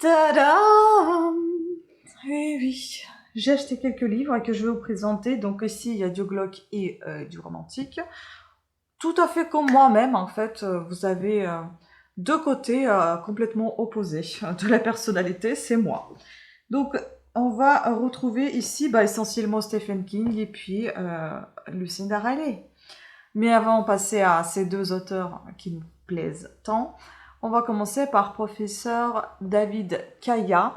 Tadam! Eh oui, j'ai acheté quelques livres que je vais vous présenter. Donc ici, il y a du glauque et du romantique. Tout à fait comme moi-même, en fait, vous avez deux côtés complètement opposés de la personnalité, c'est moi. Donc, on va retrouver ici essentiellement Stephen King et puis Lucinda Riley. Mais avant de passer à ces deux auteurs qui nous plaisent tant, on va commencer par professeur David Kaya.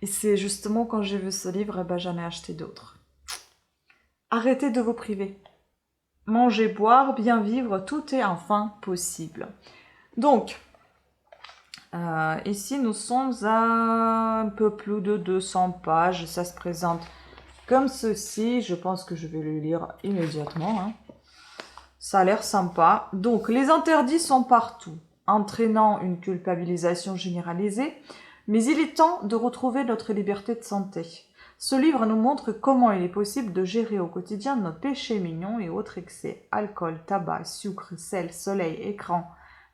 Et c'est justement quand j'ai vu ce livre, j'en ai acheté d'autres. Arrêtez de vous priver. Manger, boire, bien vivre, tout est enfin possible. Donc, ici nous sommes à un peu plus de 200 pages. Ça se présente comme ceci. Je pense que je vais le lire immédiatement. Hein. Ça a l'air sympa. Donc, les interdits sont partout, entraînant une culpabilisation généralisée, mais il est temps de retrouver notre liberté de santé. Ce livre nous montre comment il est possible de gérer au quotidien nos péchés mignons et autres excès. Alcool, tabac, sucre, sel, soleil, écran.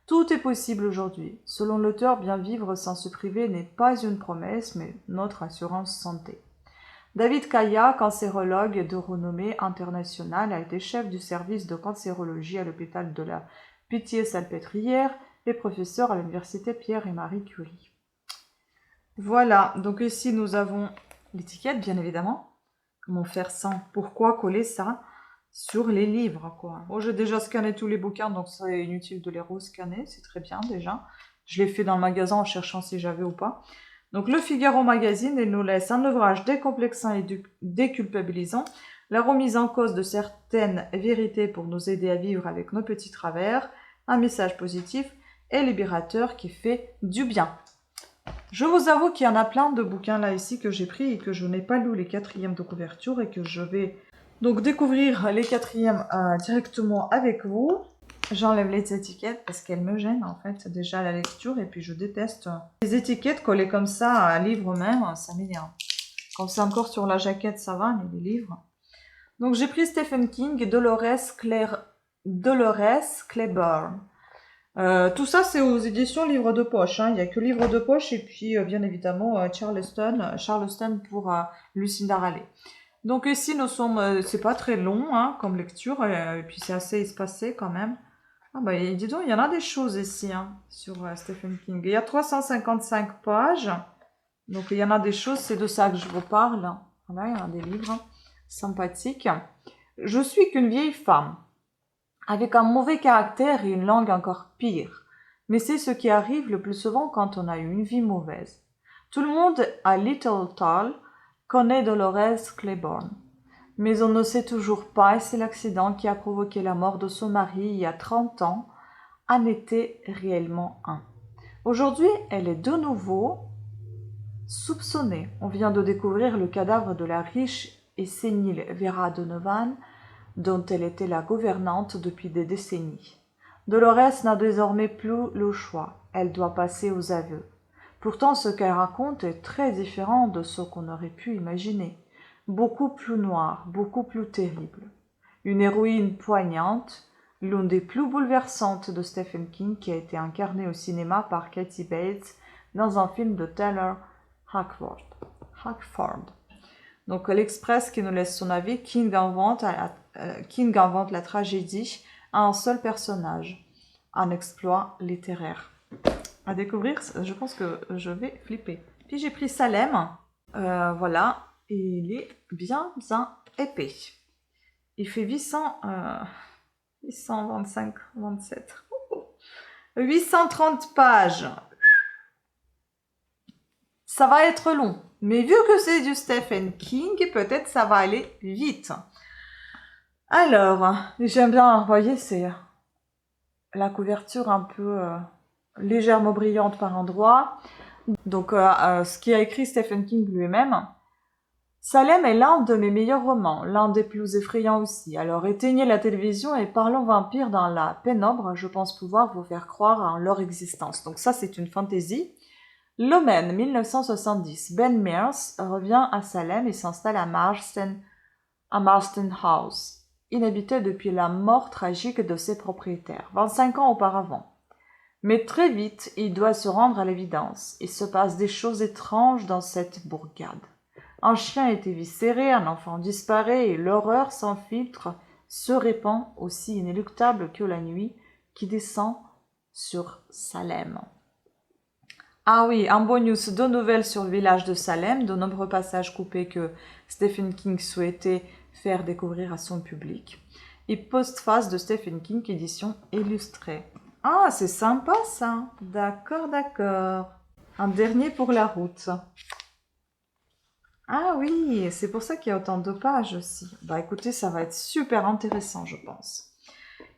Tout est possible aujourd'hui. Selon l'auteur, bien vivre sans se priver n'est pas une promesse, mais notre assurance santé. David Kaya, cancérologue de renommée internationale, a été chef du service de cancérologie à l'hôpital de la Pitié-Salpêtrière et professeur à l'université Pierre et Marie Curie. Voilà, donc ici nous avons l'étiquette, bien évidemment. Comment faire sans? Pourquoi coller ça sur les livres, quoi? Bon, j'ai déjà scanné tous les bouquins, donc c'est inutile de les rescanner, c'est très bien déjà. Je l'ai fait dans le magasin en cherchant si j'avais ou pas. Donc le Figaro Magazine, il nous laisse un ouvrage décomplexant et déculpabilisant, la remise en cause de certaines vérités pour nous aider à vivre avec nos petits travers, un message positif et libérateur qui fait du bien. Je vous avoue qu'il y en a plein de bouquins là ici que j'ai pris et que je n'ai pas lu les quatrièmes de couverture et que je vais donc découvrir les quatrièmes directement avec vous. J'enlève les étiquettes parce qu'elles me gênent en fait déjà à la lecture et puis je déteste les étiquettes collées comme ça à un livre même, ça m'énerve. Quand c'est encore sur la jaquette ça va, mais les livres. Donc j'ai pris Stephen King et Dolores Claiborne. Tout ça c'est aux éditions Livre de Poche, hein. Il n'y a que Livre de Poche et puis bien évidemment Charleston pour Lucinda Riley. Donc ici nous sommes, c'est pas très long hein, comme lecture et puis c'est assez espacé quand même. Ah bah dis donc, il y en a des choses ici hein, sur Stephen King. Il y a 355 pages, donc il y en a des choses, c'est de ça que je vous parle. Voilà, il y en a des livres sympathiques. Je suis qu'une vieille femme, avec un mauvais caractère et une langue encore pire. Mais c'est ce qui arrive le plus souvent quand on a eu une vie mauvaise. Tout le monde à Little Tall connaît Dolores Claiborne. Mais on ne sait toujours pas si l'accident qui a provoqué la mort de son mari il y a 30 ans en était réellement un. Aujourd'hui, elle est de nouveau soupçonnée. On vient de découvrir le cadavre de la riche et sénile Vera Donovan, dont elle était la gouvernante depuis des décennies. Dolores n'a désormais plus le choix. Elle doit passer aux aveux. Pourtant, ce qu'elle raconte est très différent de ce qu'on aurait pu imaginer. Beaucoup plus noir, beaucoup plus terrible. Une héroïne poignante, l'une des plus bouleversantes de Stephen King qui a été incarnée au cinéma par Kathy Bates dans un film de Taylor Hackford. Donc l'Express qui nous laisse son avis, King invente la tragédie à un seul personnage, un exploit littéraire. À découvrir, je pense que je vais flipper. Puis j'ai pris Salem, voilà. Et il est bien épais. Il fait 827. 830 pages. Ça va être long. Mais vu que c'est du Stephen King, peut-être ça va aller vite. Alors, j'aime bien, vous voyez, c'est la couverture un peu légèrement brillante par endroits. Donc, ce qui a écrit Stephen King lui-même. Salem est l'un de mes meilleurs romans, l'un des plus effrayants aussi. Alors éteignez la télévision et parlons vampires dans la pénombre, je pense pouvoir vous faire croire en leur existence. Donc ça c'est une fantaisie. L'Omen, 1970. Ben Mears revient à Salem et s'installe à Marston House, inhabité depuis la mort tragique de ses propriétaires, 25 ans auparavant. Mais très vite, il doit se rendre à l'évidence. Il se passe des choses étranges dans cette bourgade. Un chien est éviscéré, un enfant disparaît et l'horreur sans filtre se répand aussi inéluctable que la nuit qui descend sur Salem. Ah oui, un bonus, deux nouvelles sur le village de Salem, de nombreux passages coupés que Stephen King souhaitait faire découvrir à son public. Et postface de Stephen King, édition illustrée. Ah, c'est sympa ça. D'accord, d'accord. Un dernier pour la route. Ah oui, c'est pour ça qu'il y a autant de pages aussi. Bah écoutez, ça va être super intéressant, je pense.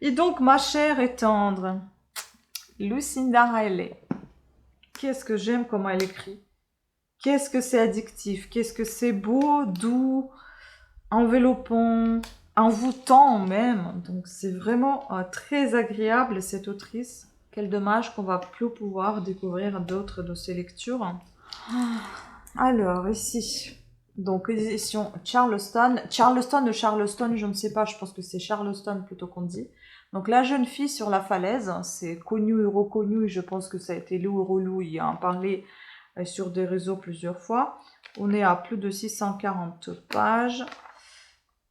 Et donc, ma chère et tendre, Lucinda Riley. Qu'est-ce que j'aime comment elle écrit. Qu'est-ce que c'est addictif. Qu'est-ce que c'est beau, doux, enveloppant, envoûtant même. Donc c'est vraiment très agréable cette autrice. Quel dommage qu'on va plus pouvoir découvrir d'autres de ses lectures. Alors ici, donc édition Charleston. Charleston ou Charleston, je ne sais pas, je pense que c'est Charleston plutôt qu'on dit. Donc la jeune fille sur la falaise, c'est connu et reconnu, et je pense que ça a été lu et relu, il y a en parlé sur des réseaux plusieurs fois. On est à plus de 640 pages.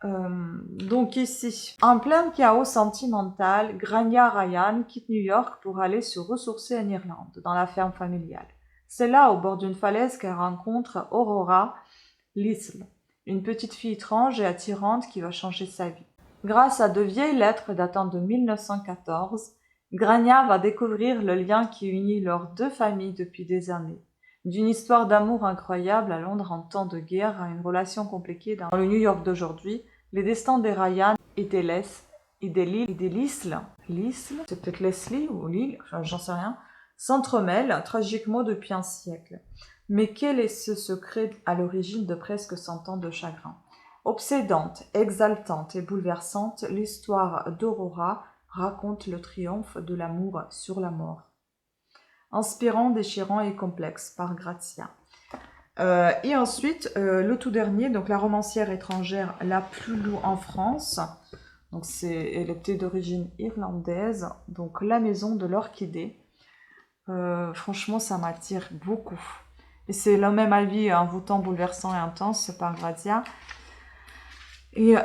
Donc ici, en plein chaos sentimental, Grania Ryan quitte New York pour aller se ressourcer en Irlande, dans la ferme familiale. C'est là, au bord d'une falaise, qu'elle rencontre Aurora Lisle, une petite fille étrange et attirante qui va changer sa vie. Grâce à de vieilles lettres datant de 1914, Grania va découvrir le lien qui unit leurs deux familles depuis des années. D'une histoire d'amour incroyable à Londres en temps de guerre à une relation compliquée dans le New York d'aujourd'hui, les destins des Ryan et des Lisle, c'est peut-être Leslie ou Lille, j'en sais rien, s'entremêlent tragiquement depuis un siècle. Mais quel est ce secret à l'origine de presque 100 ans de chagrin? Obsédante, exaltante et bouleversante, l'histoire d'Aurora raconte le triomphe de l'amour sur la mort. Inspirant, déchirant et complexe par Grazia. Et ensuite, le tout dernier, donc la romancière étrangère la plus lue en France. Donc elle était d'origine irlandaise, donc La Maison de l'Orchidée. Franchement, ça m'attire beaucoup. Et c'est le même avis envoûtant, bouleversant et intense par Grazia. Et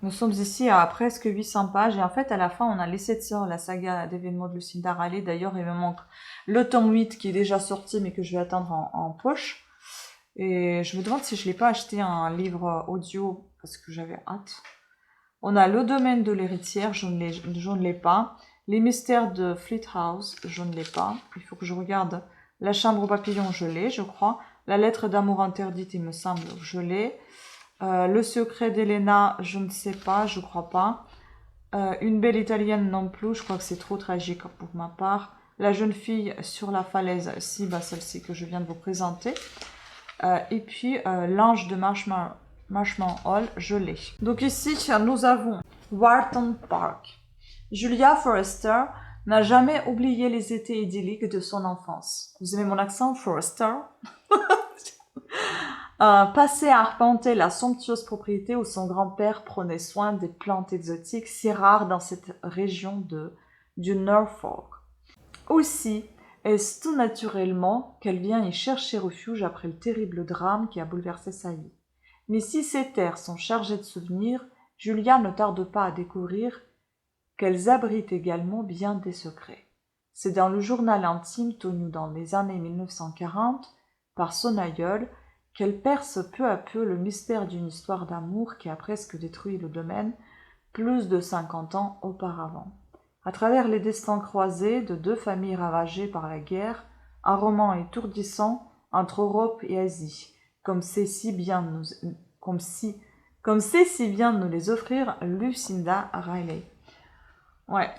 nous sommes ici à presque 800 pages. Et en fait, à la fin, on a laissé de sortir la saga d'événements de Lucinda Riley. D'ailleurs, il me manque le tome 8 qui est déjà sorti, mais que je vais attendre en poche. Et je me demande si je ne l'ai pas acheté un livre audio, parce que j'avais hâte. On a Le Domaine de l'héritière, je ne l'ai pas. Les mystères de Fleet House, je ne l'ai pas. Il faut que je regarde. La chambre au papillon, je l'ai, je crois. La lettre d'amour interdite, il me semble, je l'ai. Le secret d'Elena, je ne sais pas, je crois pas. Une belle italienne non plus, je crois que c'est trop tragique pour ma part. La jeune fille sur la falaise, si, bah celle-ci que je viens de vous présenter. Et puis l'ange de Marshmallow Hall, je l'ai. Donc ici, nous avons Wharton Park. Julia Forrester n'a jamais oublié les étés idylliques de son enfance. Vous aimez mon accent, Forrester? Passé à arpenter la somptueuse propriété où son grand-père prenait soin des plantes exotiques si rares dans cette région du Norfolk. Aussi, est-ce tout naturellement qu'elle vient y chercher refuge après le terrible drame qui a bouleversé sa vie. Mais si ces terres sont chargées de souvenirs, Julia ne tarde pas à découvrir qu'elles abritent également bien des secrets. C'est dans le journal intime tenu dans les années 1940 par son aïeul qu'elle perce peu à peu le mystère d'une histoire d'amour qui a presque détruit le domaine plus de 50 ans auparavant. À travers les destins croisés de deux familles ravagées par la guerre, un roman étourdissant entre Europe et Asie, comme sait si bien nous les offrir Lucinda Riley. Ouais,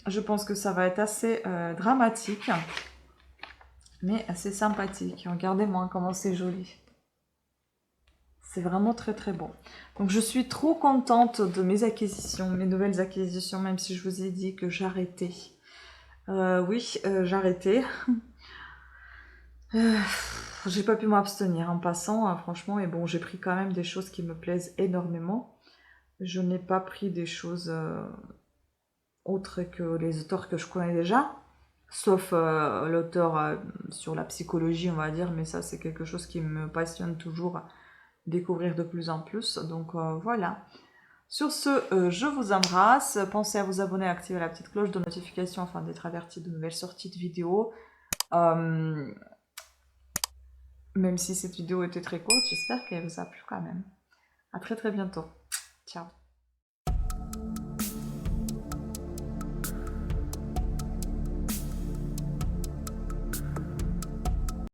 je pense que ça va être assez dramatique, mais assez sympathique. Regardez-moi comment c'est joli. C'est vraiment très très bon. Donc je suis trop contente de mes acquisitions, mes nouvelles acquisitions, même si je vous ai dit que j'arrêtais. Oui, j'arrêtais. J'ai pas pu m'abstenir en passant, hein, franchement, et bon, j'ai pris quand même des choses qui me plaisent énormément. Je n'ai pas pris des choses autres que les auteurs que je connais déjà. sauf l'auteur sur la psychologie, on va dire, mais ça c'est quelque chose qui me passionne toujours, découvrir de plus en plus. Donc voilà. Sur ce, je vous embrasse. Pensez à vous abonner, à activer la petite cloche de notification afin d'être averti de nouvelles sorties de vidéos. Même si cette vidéo était très courte, j'espère qu'elle vous a plu quand même. À très très bientôt. Ciao.